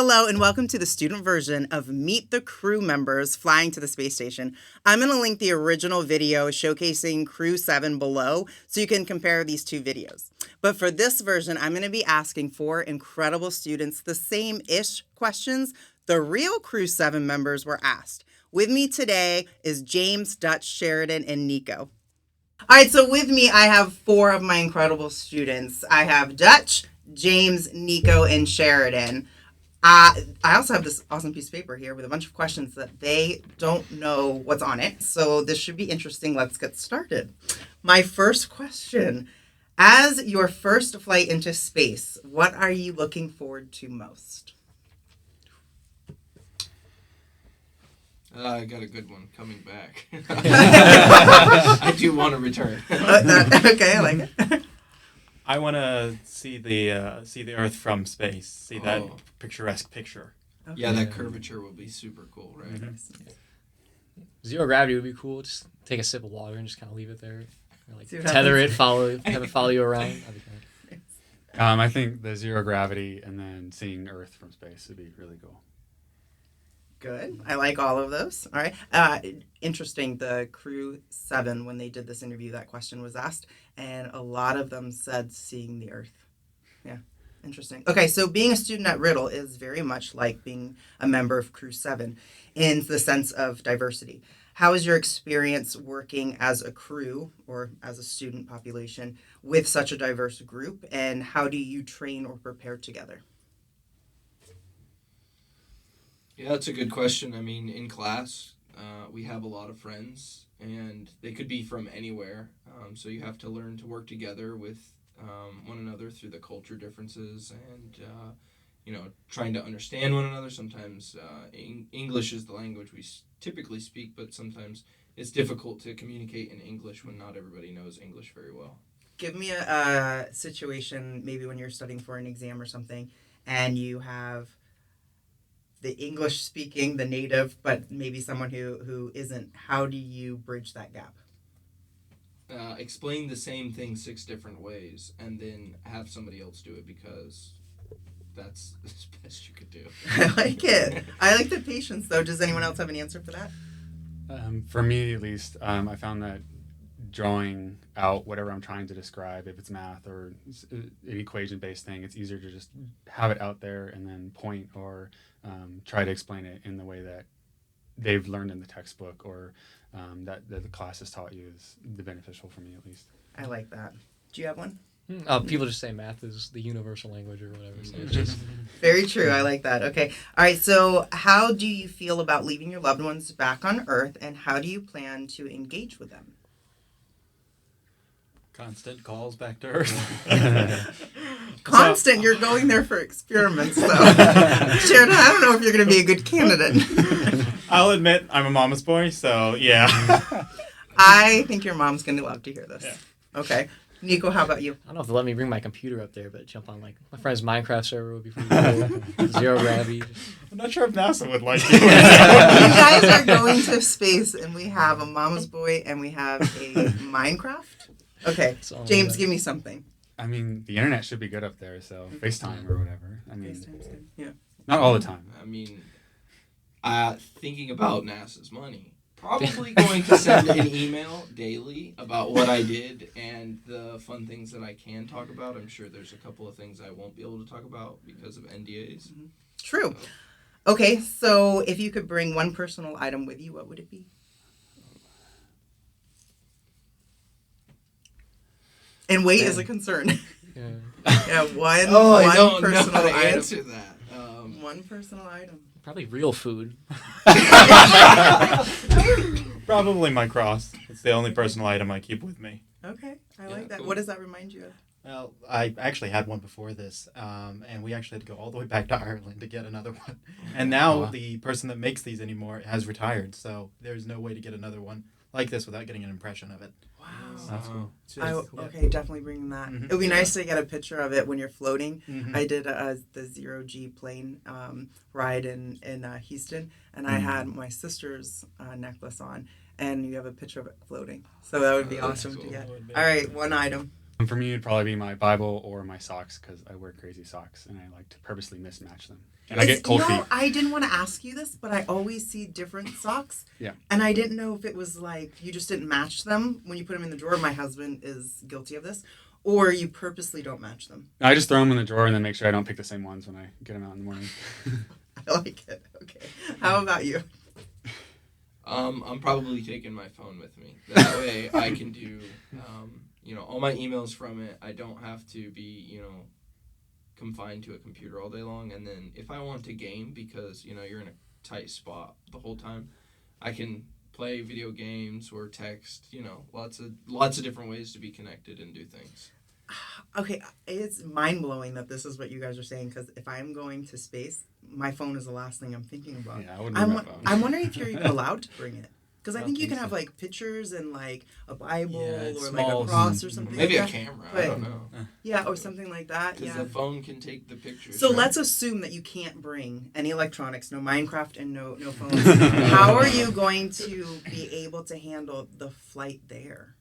Hello and welcome to the student version of Meet the Crew members flying to the space station. I'm going to link the original video showcasing Crew 7 below so you can compare these two videos. But for this version, I'm going to be asking four incredible students the same-ish questions the real Crew 7 members were asked. With me today is James, Dutch, Sheridan, and Nico. All right, so with me, I have four of my incredible students. I have Dutch, James, Nico, and Sheridan. I also have this awesome piece of paper here with a bunch of questions that they don't know what's on it. So this should be interesting. Let's get started. My first question, as your first flight into space, what are you looking forward to most? I got a good one coming back. I do want to return. Okay, I like it. I want to see the Earth from space. See that picturesque picture. Okay. Yeah, that curvature will be super cool, right? Mm-hmm. Zero gravity would be cool. Just take a sip of water and just kind of leave it there. Or like See what tether happens. have it follow you around. That'd be great. I think the zero gravity and then seeing Earth from space would be really cool. Good. I like all of those. All right. Interesting. The Crew 7, when they did this interview, that question was asked, and a lot of them said seeing the Earth. Yeah. Interesting. Okay, so being a student at Riddle is very much like being a member of Crew 7 in the sense of diversity. How is your experience working as a crew or as a student population with such a diverse group, and how do you train or prepare together? Yeah, that's a good question. I mean, in class, we have a lot of friends, and they could be from anywhere. So you have to learn to work together with one another through the culture differences and, trying to understand one another. Sometimes English is the language we typically speak, but sometimes it's difficult to communicate in English when not everybody knows English very well. Give me a situation, maybe when you're studying for an exam or something, and you have the English speaking, the native, but maybe someone who isn't. How do you bridge that gap? Explain the same thing 6 different ways and then have somebody else do it because that's as best you could do. I like it. I like the patience, though. Does anyone else have an answer for that? For me, at least, I found that drawing out whatever I'm trying to describe, if it's math or an equation-based thing, it's easier to just have it out there and then point or try to explain it in the way that they've learned in the textbook or that the class has taught you is the beneficial for me, at least. I like that. Do you have one? People just say math is the universal language or whatever. So it's just Very true. I like that. Okay. All right. So how do you feel about leaving your loved ones back on Earth, and how do you plan to engage with them? Constant calls back to Earth. Constant. You're going there for experiments, though. Sheridan, I don't know if you're going to be a good candidate. I'll admit I'm a mama's boy, so yeah. I think your mom's going to love to hear this. Yeah. Okay. Nico, how about you? I don't know if they'll let me bring my computer up there, but jump on like my friend's Minecraft server would be pretty cool. Zero gravity. I'm not sure if NASA would like You you. guys are going to space, and we have a mama's boy, and we have a Minecraft. Okay. So, James, give me something. I mean, the internet should be good up there, so FaceTime or whatever. I mean, FaceTime's good. Yeah. not all the time. I mean, thinking about NASA's money, probably going to send an email daily about what I did and the fun things that I can talk about. I'm sure there's a couple of things I won't be able to talk about because of NDAs. True. Okay, so if you could bring one personal item with you, what would it be? And weight is a concern. Yeah. Yeah, one I don't know personal how to item. answer that. One personal item. Probably real food. Probably my cross. It's the only personal item I keep with me. Okay, I Yeah, like that. cool. What does that remind you of? Well, I actually had one before this, and we actually had to go all the way back to Ireland to get another one. And now the person that makes these anymore has retired, so there's no way to get another one like this without getting an impression of it. Wow. That's cool. Okay, definitely bringing that. Mhm. It would be nice to get a picture of it when you're floating. Mhm. I did the zero-G plane ride in Houston, and I had my sister's necklace on, and you have a picture of it floating. So that would be Oh, that's awesome cool. to get. That would be- All right, one item. For me, it'd probably be my Bible or my socks because I wear crazy socks and I like to purposely mismatch them. And I get cold feet. I didn't want to ask you this, but I always see different socks. Yeah. And I didn't know if it was like you just didn't match them when you put them in the drawer. My husband is guilty of this. Or you purposely don't match them. I just throw them in the drawer and then make sure I don't pick the same ones when I get them out in the morning. I like it. Okay. How about you? I'm probably taking my phone with me. That way I can do, all my emails from it. I don't have to be, confined to a computer all day long. And then if I want to game because, you're in a tight spot the whole time, I can play video games or text, lots of different ways to be connected and do things. Okay, it's mind-blowing that this is what you guys are saying because if I'm going to space, my phone is the last thing I'm thinking about. Yeah, I wouldn't bring my phone. I'm wondering if you're even allowed to bring it. Because I I think you think can have so. like pictures and like a Bible Yeah, or small- like a cross or something Maybe a like that. camera. I But- don't know. Yeah, or something like that. Because Yeah. the phone can take the pictures. So right? let's assume that you can't bring any electronics, no Minecraft and no phones. How are you going to be able to handle the flight there?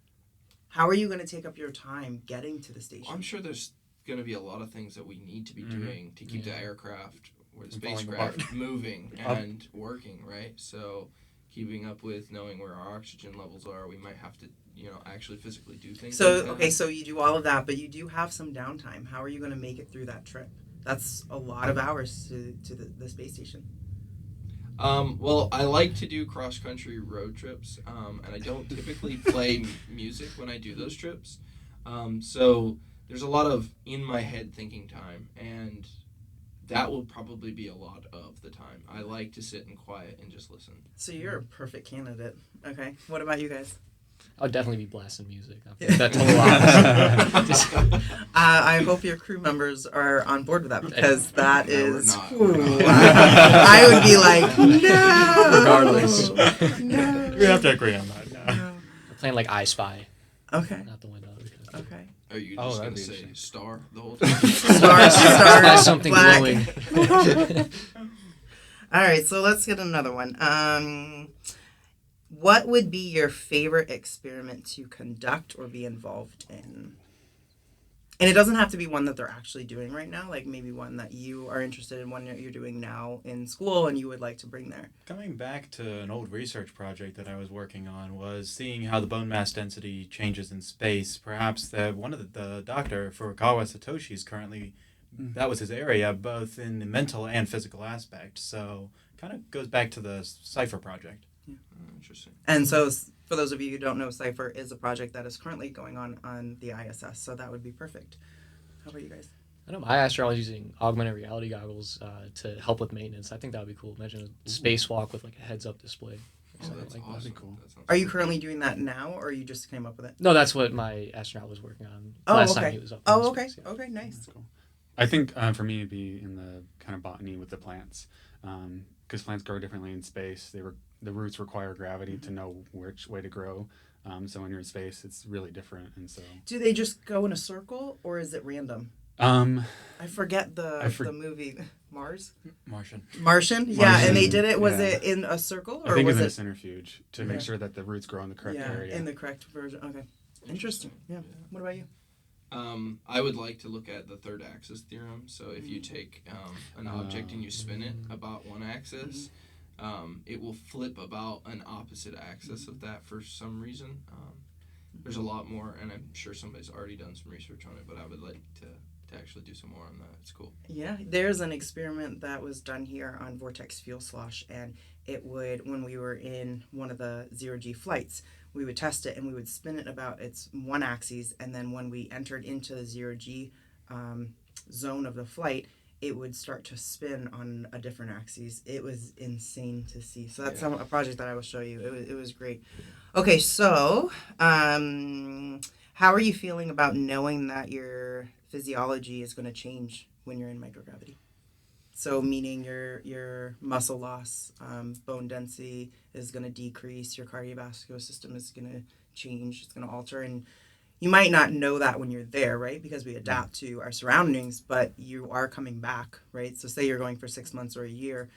How are you going to take up your time getting to the station? I'm sure there's going to be a lot of things that we need to be doing to keep the aircraft or the From falling spacecraft moving and working, right? So keeping up with knowing where our oxygen levels are, we might have to, actually physically do things. So, like that. okay, so you do all of that, but you do have some downtime. How are you going to make it through that trip? That's a lot of hours to the space station. Well, I like to do cross-country road trips, and I don't typically play music when I do those trips. So there's a lot of in-my-head thinking time, and that will probably be a lot of the time. I like to sit in quiet and just listen. So you're a perfect candidate. Okay. What about you guys? I'll definitely be blasting music. That total opposite. I hope your crew members are on board with that because that No, we're is. not. Ooh, I would be like, no. Regardless. No. We have to agree on that. No. No. We're playing like I Spy, Okay. not the window. Because Okay. Are you Oh, just that'd going to be say interesting. star the whole time? Star, Buy something black. glowing. All right, so let's get another one. What would be your favorite experiment to conduct or be involved in? And it doesn't have to be one that they're actually doing right now, like maybe one that you are interested in, one that you're doing now in school and you would like to bring there. Coming back to an old research project that I was working on was seeing how the bone mass density changes in space. Perhaps one of the doctor, Furukawa Satoshi, is currently, that was his area, both in the mental and physical aspect. So kind of goes back to the Cypher project. Interesting. And so, for those of you who don't know, Cypher is a project that is currently going on the ISS, so that would be perfect. How about you guys? I know my astronaut was using augmented reality goggles to help with maintenance. I think that would be cool. Imagine a spacewalk with like a heads-up display. Or Oh, something that's like that. awesome. That'd be cool. That sounds Are you cool. currently doing that now, or you just came up with it? No, that's what my astronaut was working on Oh, last okay. time he was up. Oh, in okay. space, yeah. Okay, nice. That's cool. I think for me it'd be in the kind of botany with the plants, because plants grow differently in space. The roots require gravity to know which way to grow. So when you're in space, it's really different, and so. Do they just go in a circle, or is it random? I forget the movie Mars. Martian. Martian? Yeah, and they Martian, did it. Was yeah. it in a circle, I or think was it's in a it? centrifuge to make Okay. sure that the roots grow in the correct Yeah, area. in the correct version. Okay, interesting. Yeah. What about you? I would like to look at the third axis theorem. So if you take an object and you spin it about one axis, it will flip about an opposite axis of that for some reason. There's a lot more, and I'm sure somebody's already done some research on it, but I would like to actually do some more on that. It's cool. Yeah, there's an experiment that was done here on Vortex Fuel Slosh, and it would, when we were in one of the zero-G flights, we would test it and we would spin it about its one axis, and then when we entered into the zero-G zone of the flight, it would start to spin on a different axis. It was insane to see. So that's Yeah. a project that I will show you. It was great. Okay, so how are you feeling about knowing that your physiology is going to change when you're in microgravity? So meaning your muscle loss, bone density is going to decrease, your cardiovascular system is going to change, it's going to alter, and you might not know that when you're there, right? Because we adapt to our surroundings, but you are coming back, right? So say you're going for 6 months or a year,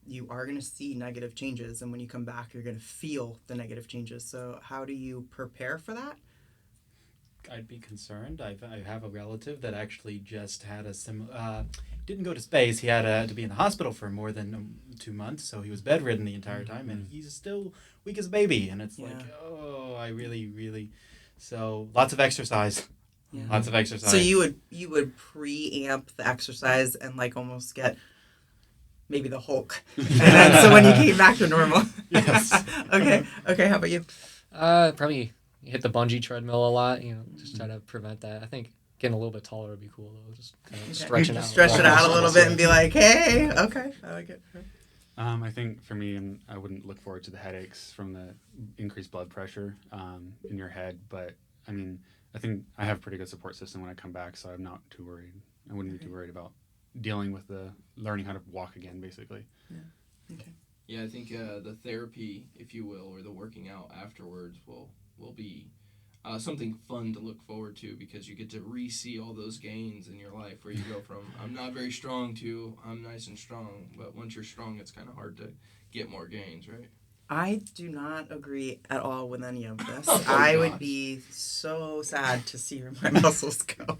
you are going to see negative changes, and when you come back, you're going to feel the negative changes. So how do you prepare for that? I'd be concerned. I have a relative that actually just had didn't go to space. He had to be in the hospital for more than 2 months, so he was bedridden the entire time, and he's still weak as a baby. And it's like, oh, I really, really. So lots of exercise. Yeah. Lots of exercise. So you would preamp the exercise and like almost get maybe the Hulk, and then so when you came back to normal. Yes. Okay. How about you? Probably hit the bungee treadmill a lot. Just try to prevent that. I think getting a little bit taller would be cool though. Just kind of stretching out. Stretch it out a little bit and be like, hey, okay, I like it. I think for me, and I wouldn't look forward to the headaches from the increased blood pressure in your head, but I mean, I think I have a pretty good support system when I come back, so I'm not too worried. I wouldn't be too worried about dealing with the learning how to walk again, basically. Yeah. Okay. Yeah, I think the therapy, if you will, or the working out afterwards will be something fun to look forward to, because you get to re-see all those gains in your life where you go from I'm not very strong to I'm nice and strong. But once you're strong, it's kind of hard to get more gains, right? I do not agree at all with any of this. Oh, I would gosh. be so sad to see where my muscles go.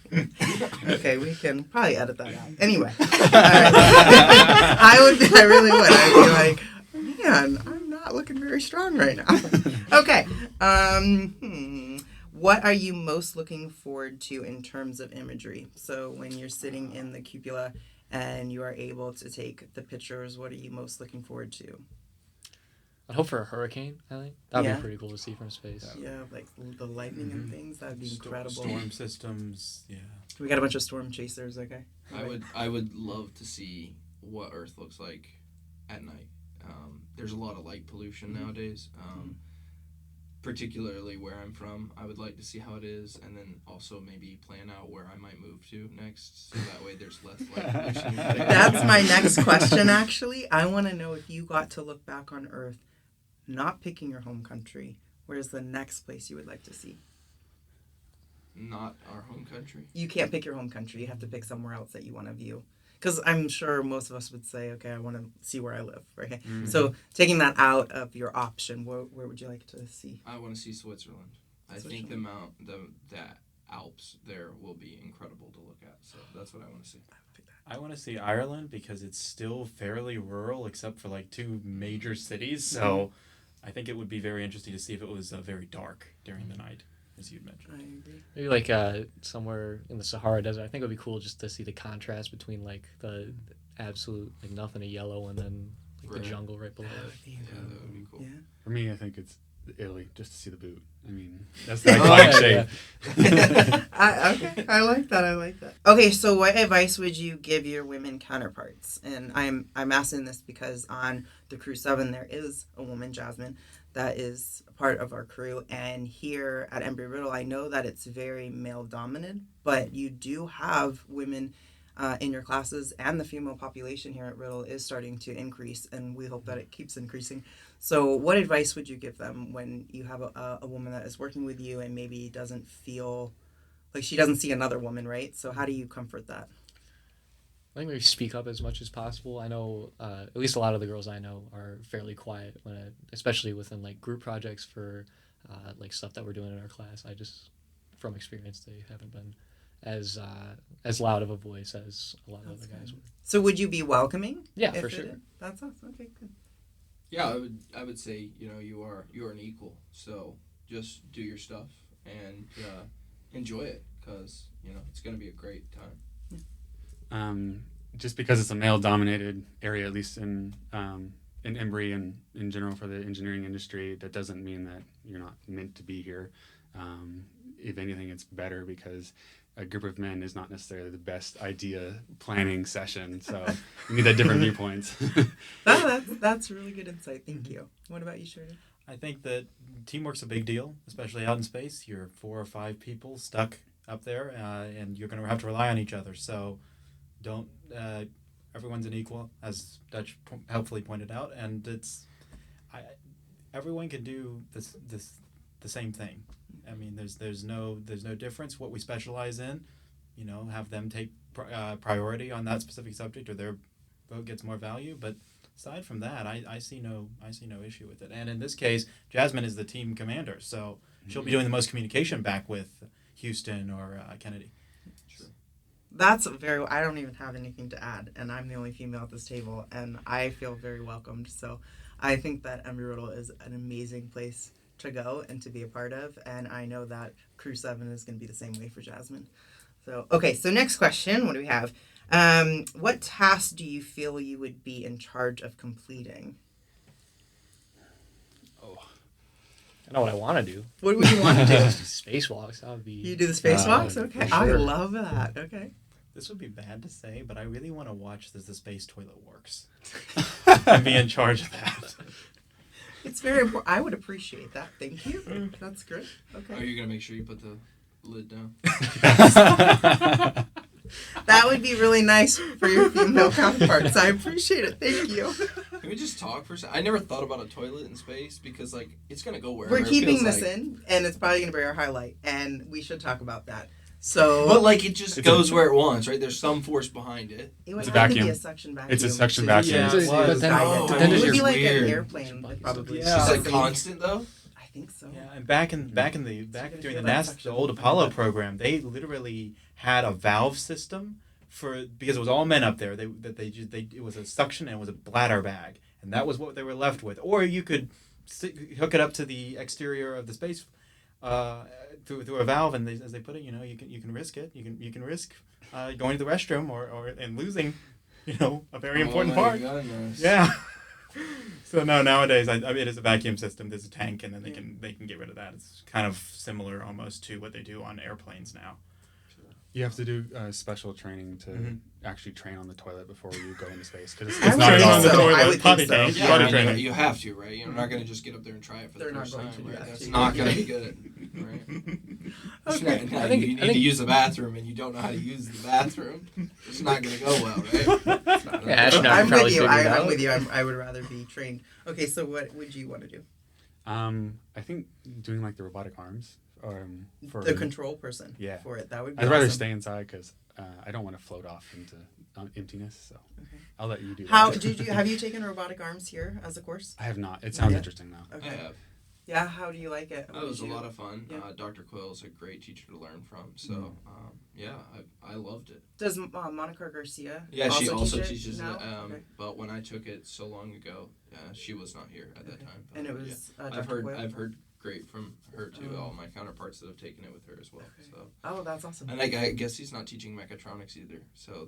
Okay, we can probably edit that out. Anyway, I really would. I'd be like, man, I'm not looking very strong right now. Okay. What are you most looking forward to in terms of imagery? So when you're sitting in the cupola and you are able to take the pictures, what are you most looking forward to? I'd hope for a hurricane. I think that'd Yeah. be pretty cool to see from space. Yeah, like the lightning and things. That'd be incredible. Storm systems. Yeah. We got a bunch of storm chasers. Okay. I would love to see what Earth looks like at night. There's a lot of light pollution nowadays. Particularly where I'm from, I would like to see how it is, and then also maybe plan out where I might move to next, so that way there's less light pollution. That's my next question. Actually, I want to know if you got to look back on Earth, not picking your home country. Where's the next place you would like to see? Not our home country. You can't pick your home country. You have to pick somewhere else that you want to view. Because I'm sure most of us would say, okay, I want to see where I live, right? Mm-hmm. So taking that out of your option, where would you like to see? I want to see Switzerland. I think the Alps there will be incredible to look at. So that's what I want to see. I want to see Ireland because it's still fairly rural except for like 2 major cities. So I think it would be very interesting to see if it was very dark during the night, as you'd mentioned. I agree. Maybe like somewhere in the Sahara Desert. I think it would be cool just to see the contrast between like the absolute like nothing of yellow and then like Right. the jungle right below it. Yeah, that would be cool. Yeah. For me, I think it's Italy, just to see the boot. I mean, that's the iconic shape. Okay, I like that. Okay, so what advice would you give your women counterparts? And I'm asking this because on the Crew 7 there is a woman, Jasmine, that is a part of our crew, and here at Embry-Riddle I know that it's very male dominated, but you do have women in your classes, and the female population here at Riddle is starting to increase, and we hope that it keeps increasing. So what advice would you give them when you have a woman that is working with you and maybe doesn't feel like she doesn't see another woman, right? So how do you comfort that? I think we speak up as much as possible. I know at least a lot of the girls I know are fairly quiet especially within like group projects for like stuff that we're doing in our class. I just, from experience, they haven't been as loud of a voice as a lot of other guys were. So would you be welcoming? Yeah, if for it sure. is? That's us. Okay, good. Yeah, I would say, you are an equal. So just do your stuff and enjoy it, because it's going to be a great time. Just because it's a male-dominated area, at least in Embry and in general for the engineering industry, that doesn't mean that you're not meant to be here. If anything, it's better because a group of men is not necessarily the best idea planning session. So you need that different viewpoints. That's really good insight. Thank you. What about you, Sheridan? I think that teamwork's a big deal, especially out in space. You're 4 or 5 people stuck up there, and you're going to have to rely on each other. So don't everyone's an equal, as Dutch helpfully pointed out, and everyone can do the same thing. I mean, there's no difference what we specialize in. Have them take priority on that specific subject, or their vote gets more value. But aside from that, I see no issue with it. And in this case, Jasmine is the team commander, so she'll be doing the most communication back with Houston or Kennedy. That's very. I don't even have anything to add, and I'm the only female at this table, and I feel very welcomed. So, I think that Embry-Riddle is an amazing place to go and to be a part of, and I know that Crew 7 is going to be the same way for Jasmine. So, okay. So next question. What do we have? What task do you feel you would be in charge of completing? I know what I want to do. What would you want to do? Spacewalks. That would be. You do the spacewalks? Okay. for I sure. love that. Okay. This would be bad to say, but I really want to watch as the space toilet works and be in charge of that. It's very important. I would appreciate that. Thank you. That's great. Are Okay. you gonna make sure you put the lid down? That would be really nice for your female counterparts. I appreciate it. Thank you. Can we just talk for a second? I never thought about a toilet in space because like it's gonna go wherever. We're it keeping feels this like. in, and it's probably going to be our highlight, and we should talk about that. So, But like it just It's goes where it wants, right? There's some force behind it. it would it's a have to be vacuum. a suction vacuum. It's a suction to- vacuum. Yeah, But then, Oh, but then it does would your be like weird. an airplane, Bucket probably. Yeah. It's just like Something- constant though. I think so. Yeah, and back gonna during the feel NASA, that the suction. old Apollo program, they literally had a valve system because it was all men up there. It was a suction and it was a bladder bag, and that was what they were left with. Or you could hook it up to the exterior of the space through a valve, and as they put it, you can risk it. You can risk going to the restroom or and losing, a very important Oh my part. goodness. Yeah. So no, nowadays I mean, it is a vacuum system. There's a tank, and then they can get rid of that. It's kind of similar almost to what they do on airplanes now. You have to do special training to Mhm. actually train on the toilet before you go into space because I it's would not think at all. on the so. toilet, I would potty think so. tank, Yeah, potty I mean, training. you have to, right? You're not going to just get up there and try it for They're the not first going time. to, Right? yeah. That's not going to be good, right? It's Okay. not- no, I think- you I need think- to use the bathroom and you don't know how to use the bathroom. It's not going to go well, right? Yeah, Ashton, I I'm probably with you. figured it I'm out. with you. I would rather be trained. Okay, so what would you want to do? I think doing like the robotic arms for The control person. Yeah. For it. That would be I'd rather awesome. stay inside because I don't want to float off into emptiness. So I'll let you do How that. have you taken robotic arms here as a course? I have not. It sounds Yeah. interesting though. I Okay. have. Yeah, how do you like it? That was a lot of fun. Yeah. Dr. Quill's a great teacher to learn from. So, yeah, I loved it. Does Monica Garcia Yeah, she also teach it teaches it. now? Okay. But when I took it so long ago, she was not here at that time. But, And it yeah. was I've Dr. Quayle? heard great from her too. Oh. All my counterparts that have taken it with her as well. Okay. So, Oh, that's awesome. and I guess he's not teaching mechatronics either. So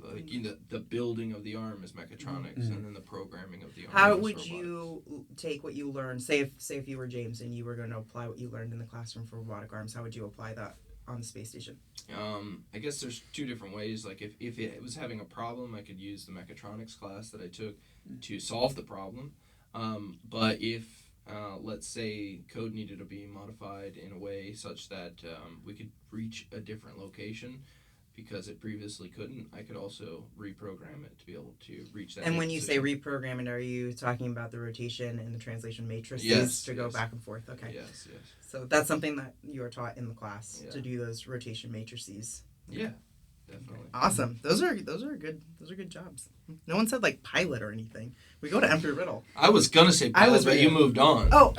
the building of the arm is mechatronics, Mm. and then the programming of the arm. How is would robotics. you take what you learned? Say if you were James and you were going to apply what you learned in the classroom for robotic arms, how would you apply that on the space station? I guess there's two different ways. Like if it was having a problem, I could use the mechatronics class that I took to solve the problem. But if let's say code needed to be modified in a way such that we could reach a different location because it previously couldn't, I could also reprogram it to be able to reach that. And when you say position. reprogramming, are you talking about the rotation and the translation matrices Yes, to go yes. back and forth? Okay. Yes, yes. So that's something that you are taught in the class Yeah. to do those rotation matrices. Yeah, definitely. Awesome. Those are good jobs. No one said like pilot or anything. We go to Embry-Riddle. I was gonna say I was pilot, but ready. you moved on. Oh.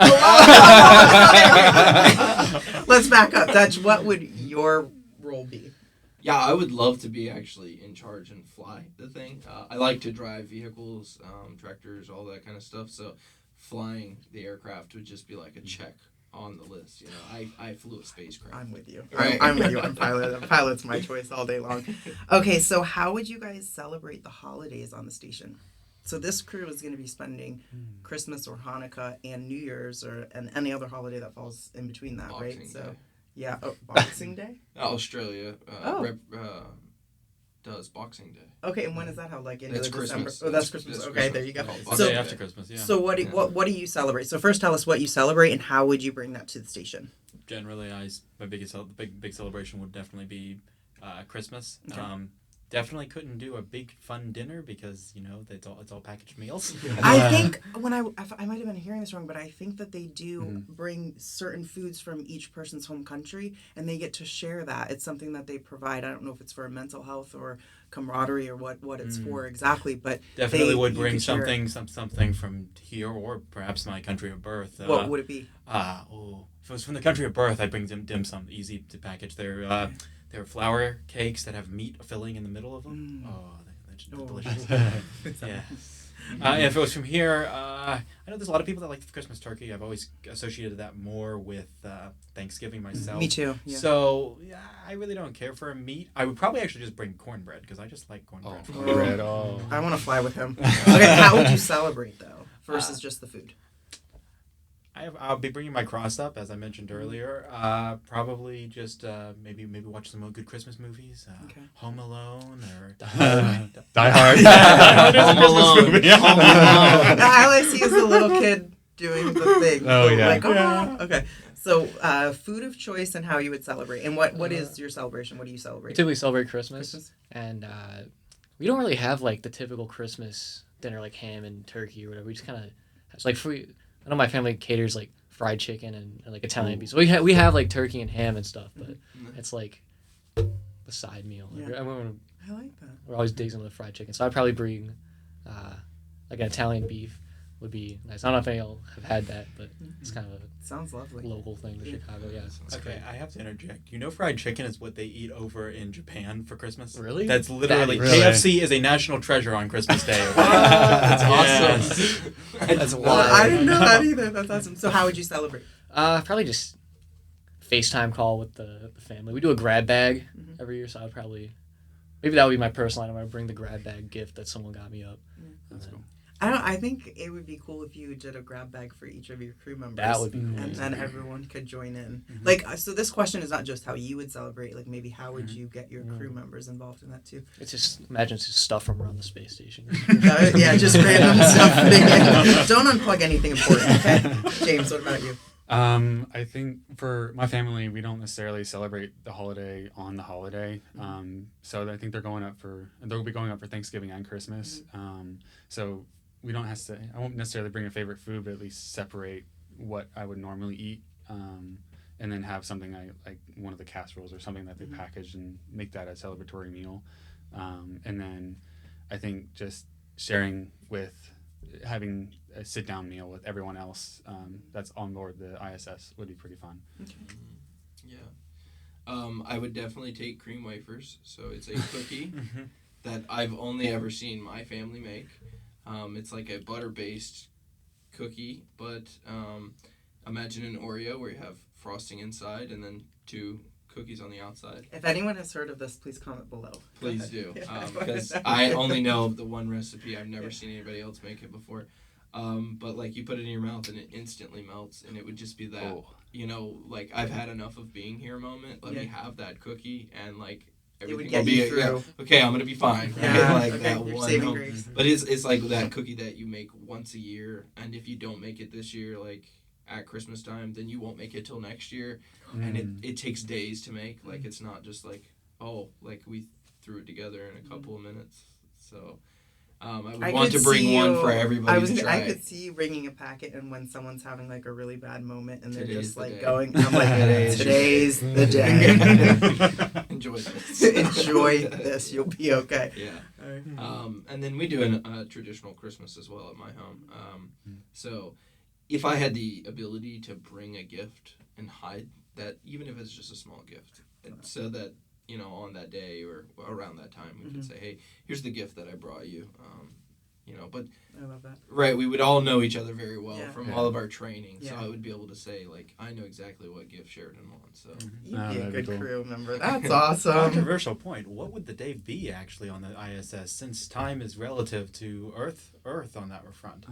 Let's back up. Dutch, what would your role be? Yeah, I would love to be actually in charge and fly the thing. I like to drive vehicles, tractors, all that kind of stuff. So flying the aircraft would just be like a check on the list. You know, I flew a spacecraft. I'm with you. Right. I'm with you on pilot. Pilot's my choice all day long. Okay, so how would you guys celebrate the holidays on the station? So this crew is going to be spending Christmas or Hanukkah and New Year's and any other holiday that falls in between that, Boxing right? So Day. yeah, Boxing Day. Australia Oh. does Boxing Day. Okay, and when is that held? Like into That's December? Christmas. Oh, that's Christmas. That's Okay, Christmas. there you go. It's called It's Boxing the So- day Day. after Christmas, yeah. So what do you celebrate? So first, tell us what you celebrate and how would you bring that to the station? Generally, my big celebration would definitely be Christmas. Okay. definitely couldn't do a big fun dinner because it's all packaged meals. I think I might have been hearing this wrong, but I think that they do Mm-hmm. bring certain foods from each person's home country, and they get to share that. It's something that they provide. I don't know if it's for mental health or camaraderie or what it's for exactly, but Definitely would you bring could share it. something from here or perhaps my country of birth. What would it be? If it was from the country of birth, I'd bring dim sum, easy to package. They're flour cakes that have meat filling in the middle of them. That's delicious. Yeah. If it was from here, I know there's a lot of people that like Christmas turkey. I've always associated that more with Thanksgiving myself. Me too. Yeah. So I really don't care for a meat. I would probably actually just bring cornbread because I just like cornbread. Bread. Oh. I want to fly with him. Okay, how would you celebrate though versus just the food? I'll be bringing my cross up, as I mentioned earlier. Probably just maybe watch some good Christmas movies. Okay. Home Alone or Die Hard. Home Alone. Home Alone. All I see is the little kid doing the thing. Oh, yeah. Like, okay. So, food of choice and how you would celebrate, and what is your celebration? What do you We celebrate? typically celebrate Christmas, Christmas? and we don't really have like the typical Christmas dinner like ham and turkey or whatever. We just kind of like I know my family caters like fried chicken and like Italian beef. So we have like turkey and ham and stuff, but it's like the side meal. Like, Yeah. we're I like that. always digs into the fried chicken. So I'd probably bring like an Italian beef would be nice. I don't know if any of y'all have had that, but it's kind of a Sounds lovely. local thing to Chicago. Yeah. Okay, I have to interject. You know, fried chicken is what they eat over in Japan for Christmas. Really? That's literally Really? KFC is a national treasure on Christmas Day. That's Yes. awesome. That's Well, I didn't know that either. That's awesome. So, how would you celebrate? Probably just FaceTime call with the family. We do a grab bag every year, so I'd probably maybe that would be my personal item. I'd bring the grab bag gift that someone got me up. That's cool. I think it would be cool if you did a grab bag for each of your crew members. That would be cool. And then everyone could join in. Like, so this question is not just how you would celebrate. Like, maybe how would you get your crew members involved in that too? It's just imagine it's just stuff from around the space station. Yeah, just random stuff. Don't unplug anything important. Okay, James, what about you? I think for my family, we don't necessarily celebrate the holiday on the holiday. So I think they'll be going up for Thanksgiving and Christmas. So we don't have to. I won't necessarily bring a favorite food, but at least separate what I would normally eat, and then have something like one of the casseroles or something that they package and make that a celebratory meal. And then I think just sharing having a sit-down meal with everyone else that's on board the ISS would be pretty fun. Yeah. I would definitely take cream wafers. So it's a cookie that I've only ever seen my family make. It's like a butter-based cookie, but imagine an Oreo where you have frosting inside and then 2 cookies on the outside. If anyone has heard of this, please comment below. Please do, Yeah. because I only know the one recipe. I've never seen anybody else make it before. But like you put it in your mouth and it instantly melts, and it would just be that, like I've had enough of being here moment. Let me have that cookie, and like It would everything get will be you through. okay. I'm gonna be fine. Right? Yeah, Like okay, that you're one. saving grace. But it's like that cookie that you make once a year, and if you don't make it this year, like at Christmas time, then you won't make it till next year, and it takes days to make. Like it's not just like like we threw it together in a couple of minutes. So I would want to bring one for everybody to try. I could see you bringing a packet, and when someone's having like a really bad moment, and they're Today's just the like day. going, I'm like, today's the day. Enjoy this. Enjoy this. You'll be okay. Yeah. And then we do a traditional Christmas as well at my home. So if I had the ability to bring a gift and hide that, even if it's just a small gift, so that, on that day or around that time, we could say, hey, here's the gift that I brought you. But I love that. right, we would all know each other very well from Yeah. all of our training. So Yeah. I would be able to say, like, I know exactly what gift Sheridan wants. So You'd be a that'd be good cool. crew member. That's awesome. Controversial point. What would the day be actually on the ISS, since time is relative to Earth on that front?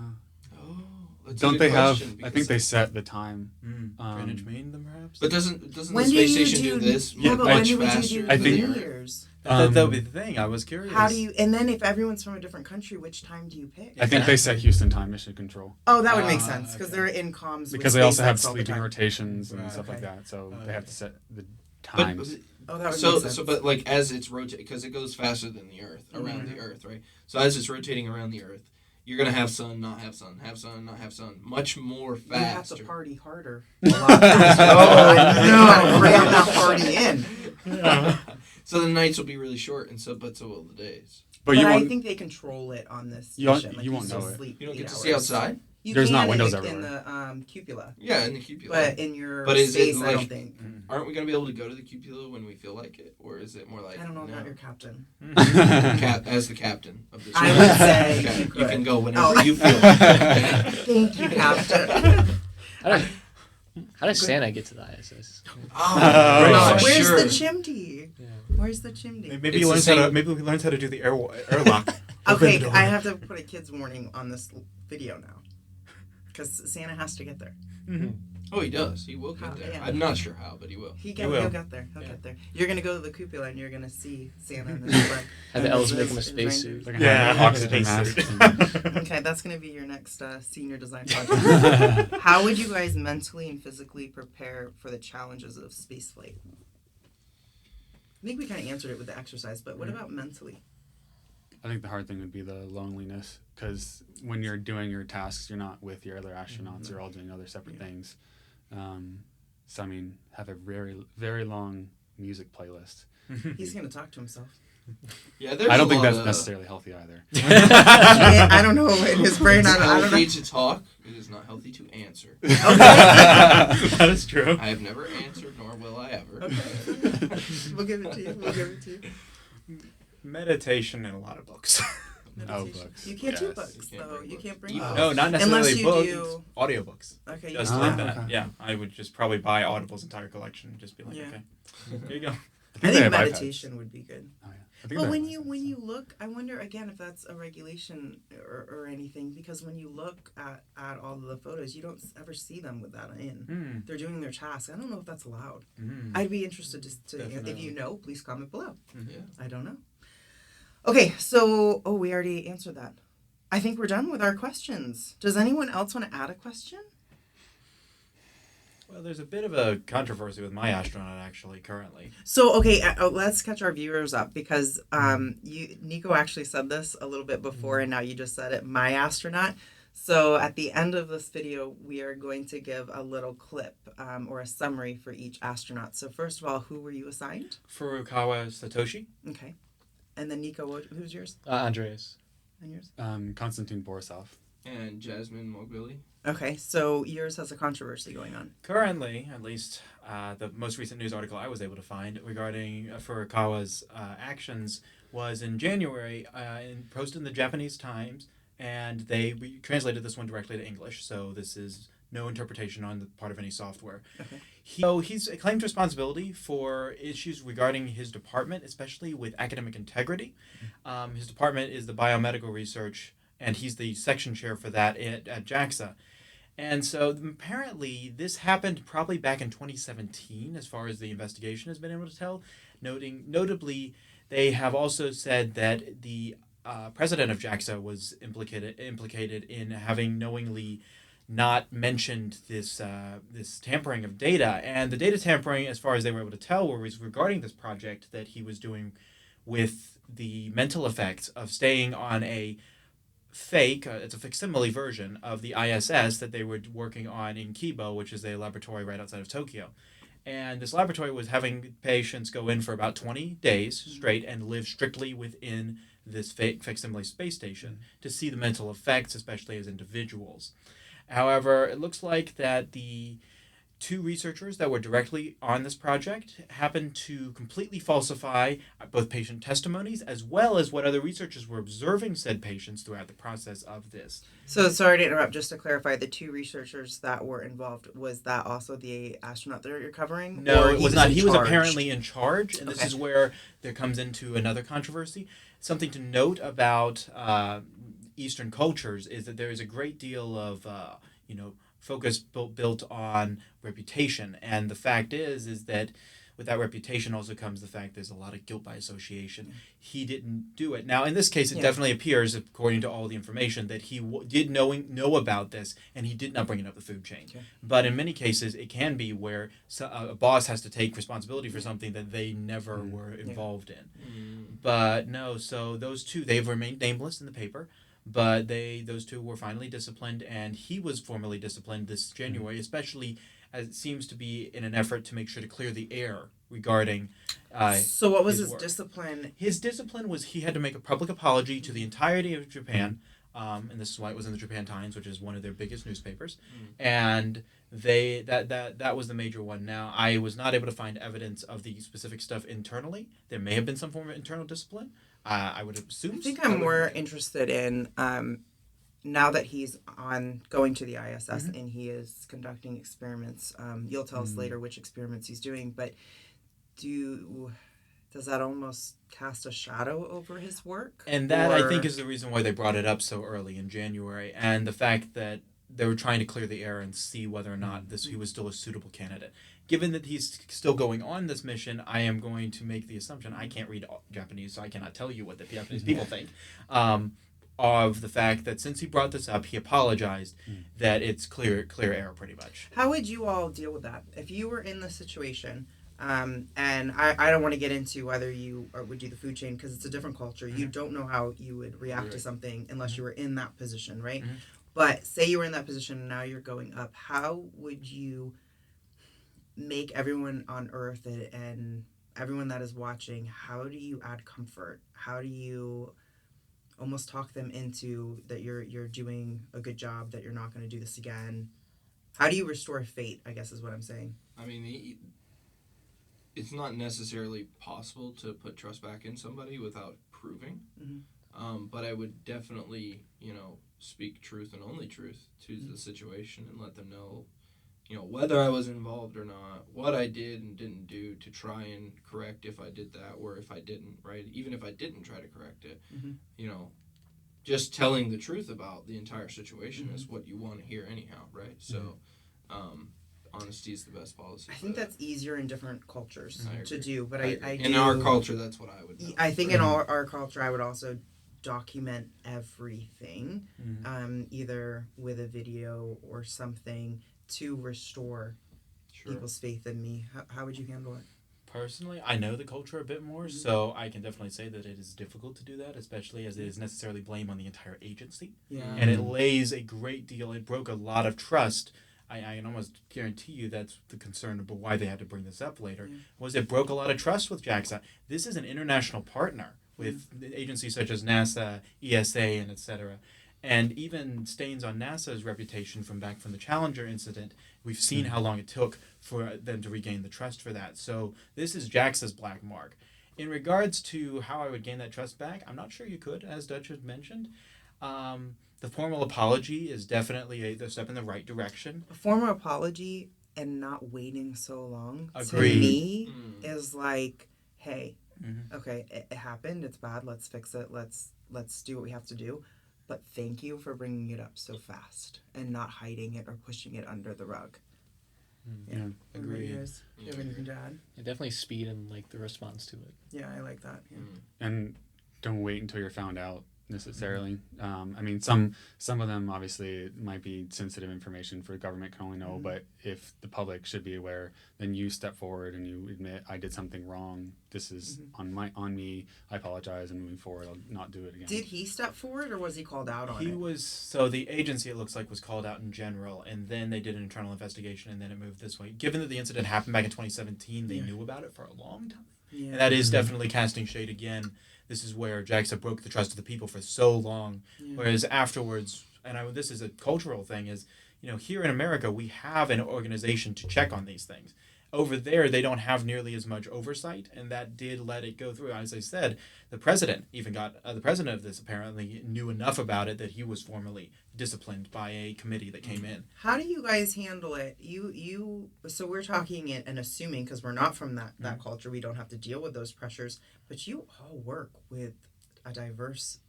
that's a Don't good they have? question, I think because- they set the time. Greenwich Mean them perhaps? But doesn't the When do space you station do this Yeah, but I- when would you faster? do I New think- Year's? that would be the thing. I was curious. How do you? And then if everyone's from a different country, which time do you pick? I think they set Houston time, Mission Control, Oh, that would make Ah, sense because okay. they're in comms. because with they also have SpaceX all the sleeping time. rotations and Right, stuff like okay. that. So they have to set the times. Oh, that would So, make sense. but like as it's rotating, because it goes faster than the Earth, around the Earth, right? So as it's rotating around the Earth, you're gonna have sun, not have sun, have sun, not have sun, much more you have faster. to party harder. A lot faster. Oh, no, cram that party in. So the nights will be really short, and so will the days. But But you I won't. think they control it on this You won't- station. Like, you won't still know it. sleep You don't 8 get to hours. see outside. You There's not can windows in everywhere. the cupola, Yeah, in the cupola. but in your But is it space, I like- don't think. Aren't we gonna be able to go to the cupola when we feel like it, or is it more like I don't know. I'm no? not your captain. As the captain of this? I would say Okay, you you could. can go whenever Oh. you feel. Like it. Thank you, captain. How does Santa get to the ISS? Oh, Oh, we're not Where's sure. the chimney? Yeah. Where's the chimney? Maybe It's he the learns how to. same- Maybe he learns how to do the airlock. Okay, Open the door. I have to put a kids warning on this video now, because Santa has to get there. Oh, he does. He will get there. Yeah. I'm not sure how, but he will. He'll will. get there. He'll Yeah. get there. You're gonna go to the cupola and you're gonna see Santa in the spring. Have the elves Is make him a this- is spacesuit. They're gonna Yeah, have oxygen masks. and- Okay, that's gonna be your next senior design project. How would you guys mentally and physically prepare for the challenges of spaceflight? I think we kind of answered it with the exercise, but what about mentally? I think the hard thing would be the loneliness, because when you're doing your tasks, you're not with your other astronauts. You're all doing other separate things. So I mean, have a very, very long music playlist. He's gonna talk to himself. Yeah, there's I don't a think lot that's of- necessarily healthy either. I don't know in his brain. It's I don't healthy know. to talk. It is not healthy to answer. That is true. I have never answered, nor will I ever. Okay. We'll give it to you. We'll give it to you. Meditation and a lot of books. Oh, Meditation. books. You can't do Yes. books, You can't though. bring You books. can't bring No, books. No, not Unless necessarily you books. do- Audiobooks. Okay. Just you like can. that. okay. Yeah, I would just probably buy Audible's entire collection and just be like, Yeah. okay, here you go. I they think have iPads. meditation would be good. Oh, yeah. I think But they when have you iPads, so. look, I wonder again if that's a regulation or anything, because when you look at all of the photos, you don't ever see them with that in. They're doing their task. I don't know if that's allowed. I'd be interested to if Definitely. you know, please comment below. Yeah. I don't know. Okay, so we already answered that. I think we're done with our questions. Does anyone else want to add a question? Well, there's a bit of a controversy with my astronaut actually currently. So okay, let's catch our viewers up because Nico actually said this a little bit before, and now you just said it. My astronaut. So at the end of this video, we are going to give a little clip or a summary for each astronaut. So first of all, who were you assigned? Furukawa Satoshi. Okay, and then Nico, who's yours? Andreas. And yours? Konstantin Borisov. And Jasmine Mogwili. Okay, so yours has a controversy going on. Currently, at least, the most recent news article I was able to find regarding Furukawa's actions was in January, and posted in the Japanese Times, and they translated this one directly to English. So this is no interpretation on the part of any software. Okay. He's claimed responsibility for issues regarding his department, especially with academic integrity. His department is the biomedical research, and he's the section chair for that at JAXA. And so apparently this happened probably back in 2017, as far as the investigation has been able to tell. Notably, they have also said that the president of JAXA was implicated in having knowingly not mentioned this tampering of data. And the data tampering, as far as they were able to tell, was regarding this project that he was doing with the mental effects of staying on a fake, it's a facsimile version of the ISS that they were working on in Kibo, which is a laboratory right outside of Tokyo. And this laboratory was having patients go in for about 20 days straight and live strictly within this fake facsimile space station to see the mental effects, especially as individuals. However, it looks like that the two researchers that were directly on this project happened to completely falsify both patient testimonies as well as what other researchers were observing said patients throughout the process of this. So sorry to interrupt. Just to clarify, the two researchers that were involved, was that also the astronaut that you're covering? No, Or it was not. in He was charge? apparently in charge, and this Okay. is where there comes into another controversy. Something to note about Eastern cultures is that there is a great deal of, focus built on reputation, and the fact is that with that reputation also comes the fact there's a lot of guilt by association. He didn't do it. Now, in this case, it definitely appears, according to all the information, that he did know about this, and he did not bring it up the food chain. Okay. But in many cases, it can be where a boss has to take responsibility for something that they never were involved in. But no, so those two, they've remained nameless in the paper. But those two were finally disciplined, and he was formally disciplined this January, especially as it seems to be in an effort to make sure to clear the air regarding. So what was his work. discipline? His discipline was he had to make a public apology to the entirety of Japan, and this is why it was in the Japan Times, which is one of their biggest newspapers, and that was the major one. Now, I was not able to find evidence of the specific stuff internally. There may have been some form of internal discipline. I would assume. I think I'm more interested in now that he's going to the ISS and he is conducting experiments. You'll tell us later which experiments he's doing, but does that almost cast a shadow over his work? And that, I think, is the reason why they brought it up so early in January, and the fact that they were trying to clear the air and see whether or not he was still a suitable candidate. Given that he's still going on this mission, I am going to make the assumption, I can't read Japanese, so I cannot tell you what the Japanese people think, of the fact that since he brought this up, he apologized, that it's clear air pretty much. How would you all deal with that? If you were in this situation, and I don't want to get into whether you would do the food chain because it's a different culture. You don't know how you would react to something unless you were in that position, right? But say you were in that position and now you're going up. How would you make everyone on Earth and everyone that is watching, how do you add comfort? How do you almost talk them into that you're doing a good job, that you're not going to do this again? How do you restore faith, I guess is what I'm saying. I mean, it's not necessarily possible to put trust back in somebody without proving. But I would definitely, speak truth and only truth to the situation and let them know, whether I was involved or not, what I did and didn't do to try and correct if I did that or if I didn't, right? Even if I didn't try to correct it, just telling the truth about the entire situation is what you want to hear anyhow, right? So, honesty is the best policy. I think that's easier in different cultures to agree. do, but I do. In our culture, that's what I would do. I think in our culture, I would also document everything, either with a video or something to restore people's faith in me. How would you handle it? Personally, I know the culture a bit more, so I can definitely say that it is difficult to do that, especially as it is necessarily blame on the entire agency. Yeah. And it lays a great deal, it broke a lot of trust. I can almost guarantee you that's the concern about why they had to bring this up later, was it broke a lot of trust with JAXA. This is an international partner with agencies such as NASA, ESA, and etc. And even stains on NASA's reputation from the Challenger incident. We've seen how long it took for them to regain the trust for that. So this is JAXA's black mark. In regards to how I would gain that trust back, I'm not sure you could, as Dutch had mentioned. The formal apology is definitely a step in the right direction. A formal apology and not waiting so long Agreed. to me is like, hey, okay, it happened. It's bad. Let's fix it. Let's do what we have to do. But thank you for bringing it up so fast and not hiding it or pushing it under the rug. Yeah. Agreed. You guys, do you have anything to add? And definitely speed and the response to it. Yeah, I like that. Yeah. And don't wait until you're found out necessarily. I mean, some of them obviously might be sensitive information for the government can only know, but if the public should be aware, then you step forward and you admit, I did something wrong. This is on me. I apologize, and moving forward, I'll not do it again. Did he step forward or was he called out on it? So the agency, it looks like, was called out in general, and then they did an internal investigation, and then it moved this way. Given that the incident happened back in 2017, they knew about it for a long time. Yeah. And that is definitely casting shade again. This is where JAXA broke the trust of the people for so long, whereas afterwards, and this is a cultural thing, is, here in America, we have an organization to check on these things. Over there, they don't have nearly as much oversight, and that did let it go through. As I said, the president even the president of this apparently knew enough about it that he was formally disciplined by a committee that came in. How do you guys handle it? So we're talking and assuming, because we're not from that culture, we don't have to deal with those pressures, but you all work with a diverse,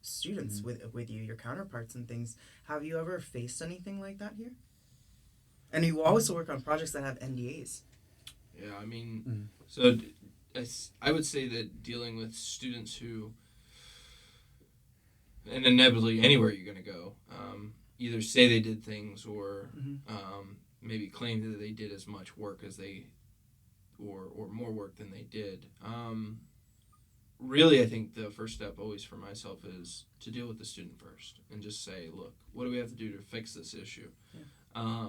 students with you, your counterparts and things. Have you ever faced anything like that here? And you also work on projects that have NDAs. Yeah, I mean, Mm. so I would say that dealing with students who, and inevitably anywhere you're going to go, either say they did things or maybe claim that they did as much work as they, or more work than they did. Really, I think the first step always for myself is to deal with the student first and just say, look, what do we have to do to fix this issue? Yeah.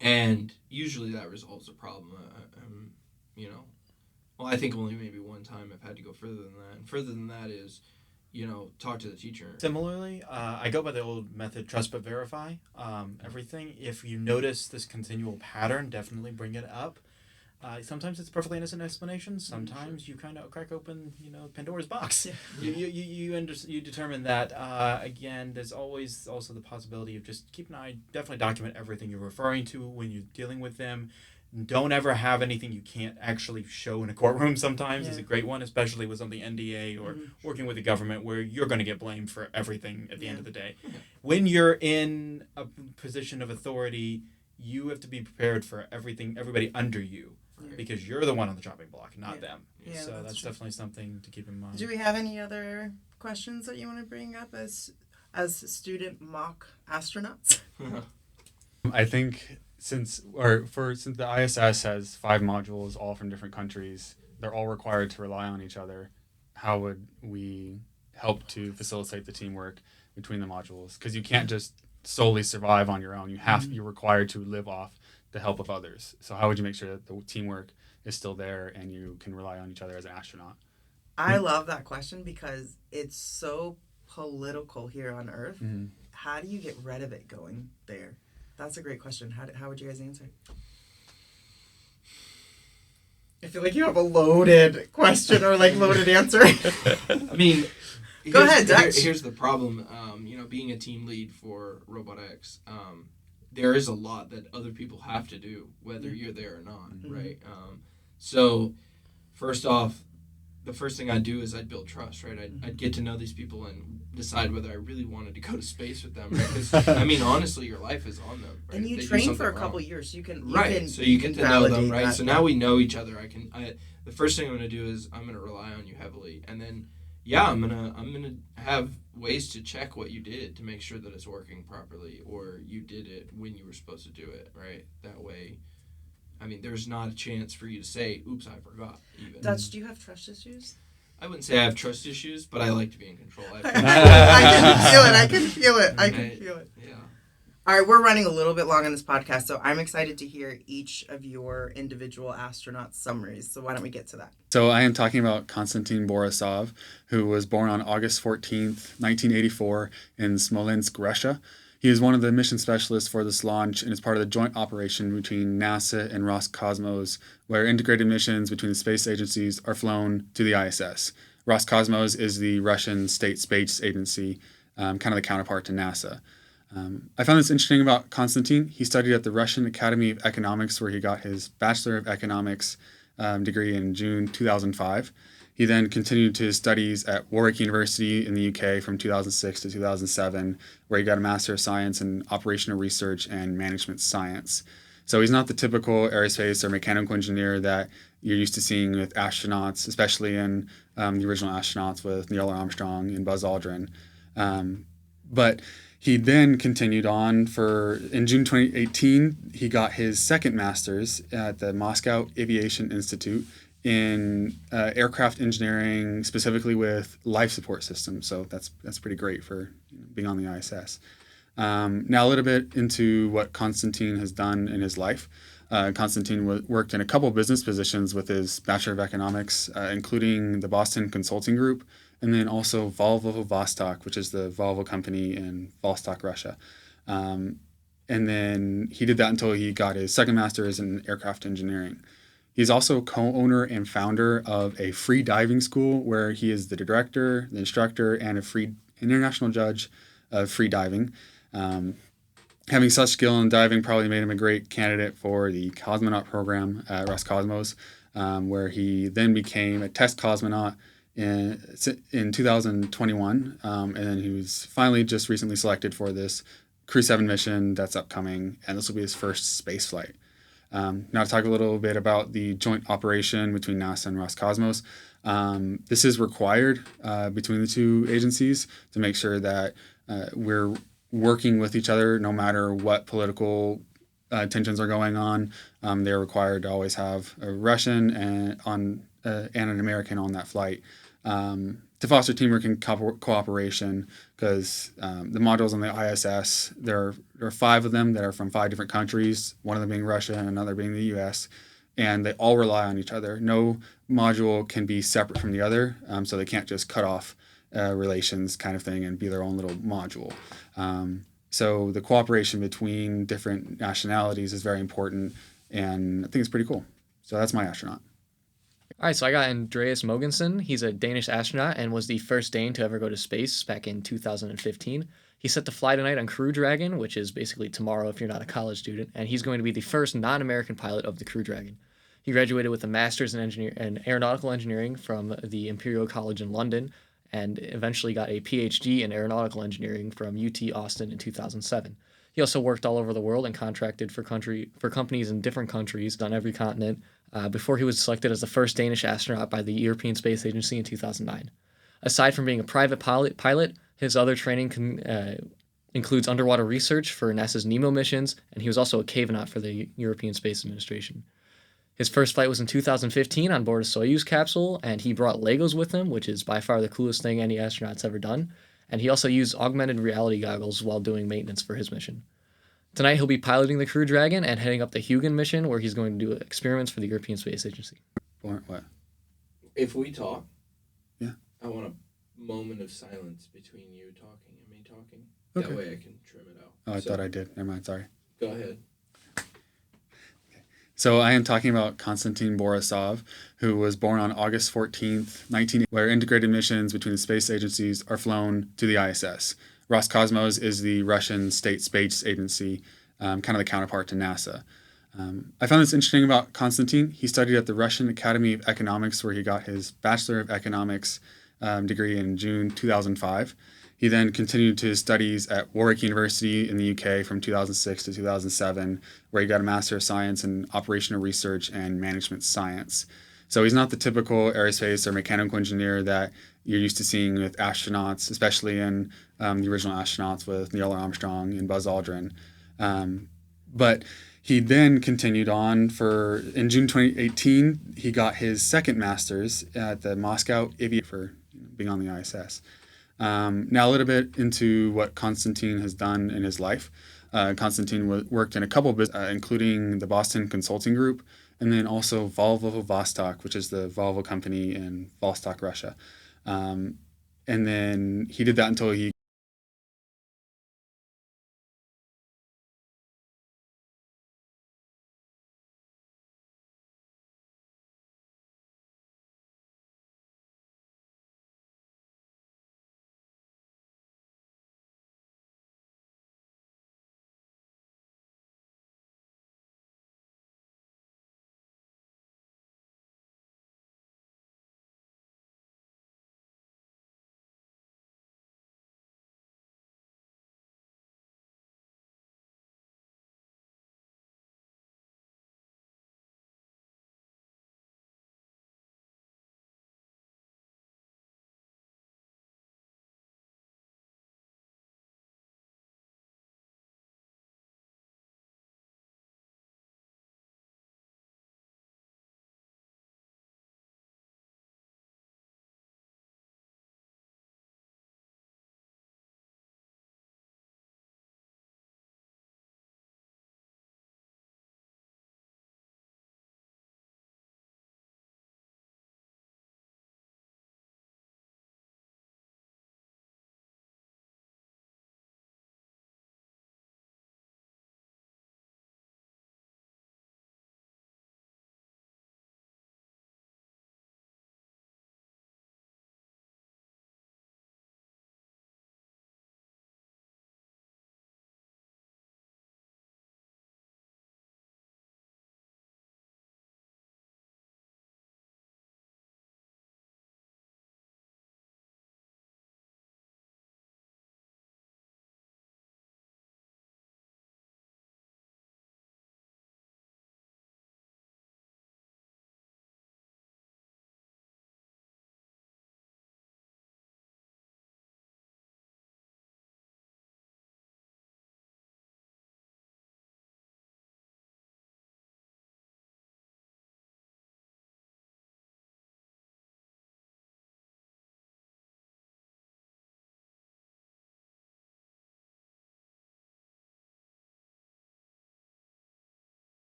And usually that resolves the problem. Well, I think only maybe one time I've had to go further than that. And further than that is, talk to the teacher. Similarly, I go by the old method, trust but verify. Everything. If you notice this continual pattern, definitely bring it up. Sometimes it's perfectly innocent explanation. Sometimes you kind of crack open, Pandora's box. Yeah. You determine that. Again, there's always also the possibility of just keep an eye. Definitely document everything you're referring to when you're dealing with them. Don't ever have anything you can't actually show in a courtroom. Sometimes is a great one, especially with something NDA or working with the government, where you're going to get blamed for everything at the end of the day. When you're in a position of authority, you have to be prepared for everybody under you. Because you're the one on the chopping block, not them. Yeah, So that's true. Definitely something to keep in mind. Do we have any other questions that you want to bring up as student mock astronauts? I think since the ISS has 5 modules, all from different countries, they're all required to rely on each other. How would we help to facilitate the teamwork between the modules? Because you can't just solely survive on your own. You're required to live off the help of others. So how would you make sure that the teamwork is still there and you can rely on each other as an astronaut? I love that question because it's so political here on Earth. Mm-hmm. How do you get rid of it going there? That's a great question. How would you guys answer? I feel like you have a loaded question or loaded answer. I mean, Go ahead, Dutch. Here's the problem. Being a team lead for Robot X, there is a lot that other people have to do, whether you're there or not, right? So, first off, the first thing I'd do is I'd build trust, right? I'd get to know these people and decide whether I really wanted to go to space with them, right? Because, honestly, your life is on them, right? And you If they do train something for a wrong. couple years. So you can get to know them, validate right? that, So now we know each other. The first thing I'm going to do is I'm going to rely on you heavily, and then I'm gonna have ways to check what you did to make sure that it's working properly, or you did it when you were supposed to do it, right? That way, there's not a chance for you to say, "Oops, I forgot." Even Dutch, do you have trust issues? I wouldn't say I have trust issues, but I like to be in control. I can feel it. Yeah. All right, we're running a little bit long on this podcast, so I'm excited to hear each of your individual astronaut summaries. So why don't we get to that? So I am talking about Konstantin Borisov, who was born on August 14th, 1984 in Smolensk, Russia. He is one of the mission specialists for this launch and is part of the joint operation between NASA and Roscosmos, where integrated missions between the space agencies are flown to the ISS. Roscosmos is the Russian state space agency, kind of the counterpart to NASA. I found this interesting about Konstantin. He studied at the Russian Academy of Economics, where he got his Bachelor of Economics degree in June 2005. He then continued his studies at Warwick University in the UK from 2006 to 2007, where he got a Master of Science in Operational Research and Management Science. So he's not the typical aerospace or mechanical engineer that you're used to seeing with astronauts, especially in the original astronauts with Neil Armstrong and Buzz Aldrin. But he then continued on in June 2018, he got his second master's at the Moscow Aviation Institute in aircraft engineering, specifically with life support systems. So that's pretty great for being on the ISS. Now a little bit into what Konstantin has done in his life. Konstantin worked in a couple business positions with his Bachelor of Economics, including the Boston Consulting Group, and then also Volvo Vostok, which is the Volvo company in Vostok, Russia. And then he did that until he got his second master's in aircraft engineering. He's also co-owner and founder of a free diving school where he is the director, the instructor, and a free international judge of free diving. Having such skill in diving probably made him a great candidate for the cosmonaut program at Roscosmos, where he then became a test cosmonaut in 2021, and then he was finally just recently selected for this Crew 7 mission that's upcoming, and this will be his first space flight. Now to talk a little bit about the joint operation between NASA and Roscosmos. This is required between the two agencies to make sure that we're working with each other no matter what political tensions are going on. They're required to always have a Russian and an American on that flight to foster teamwork and cooperation, because the modules on the ISS, there are 5 of them that are from 5 different countries, one of them being Russia and another being the US, and they all rely on each other. No module can be separate from the other, so they can't just cut off relations kind of thing and be their own little module. So the cooperation between different nationalities is very important, and I think it's pretty cool. So that's my astronaut. All right, so I got Andreas Mogensen. He's a Danish astronaut and was the first Dane to ever go to space back in 2015. He's set to fly tonight on Crew Dragon, which is basically tomorrow if you're not a college student, and he's going to be the first non-American pilot of the Crew Dragon. He graduated with a master's in aeronautical engineering from the Imperial College in London, and eventually got a PhD in aeronautical engineering from UT Austin in 2007. He also worked all over the world and contracted for companies in different countries on every continent before he was selected as the first Danish astronaut by the European Space Agency in 2009. Aside from being a private pilot, his other training includes underwater research for NASA's NEMO missions, and he was also a cavenaut for the European Space Administration. His first flight was in 2015 on board a Soyuz capsule, and he brought Legos with him, which is by far the coolest thing any astronaut's ever done. And he also used augmented reality goggles while doing maintenance for his mission. Tonight, he'll be piloting the Crew Dragon and heading up the Huygens mission, where he's going to do experiments for the European Space Agency. What? If we talk, yeah, I want a moment of silence between you talking and me talking. Okay. That way I can trim it out. Oh, I thought I did. Never mind. Sorry. Go ahead. So I am talking about Konstantin Borisov, who was born on August 14th, 1980, where integrated missions between the space agencies are flown to the ISS. Roscosmos is the Russian state space agency, kind of the counterpart to NASA. I found this interesting about Konstantin. He studied at the Russian Academy of Economics, where he got his Bachelor of Economics degree in June 2005. He then continued to his studies at Warwick University in the UK from 2006 to 2007, where he got a Master of Science in Operational Research and Management Science. So he's not the typical aerospace or mechanical engineer that you're used to seeing with astronauts, especially in the original astronauts with Neil Armstrong and Buzz Aldrin. But he then continued on in June 2018, he got his second master's at the Moscow Aviation for being on the ISS. Now a little bit into what Konstantin has done in his life. Konstantin worked in a couple of businesses, including the Boston Consulting Group, and then also Volvo Vostok, which is the Volvo company in Vostok, Russia. And then he did that until he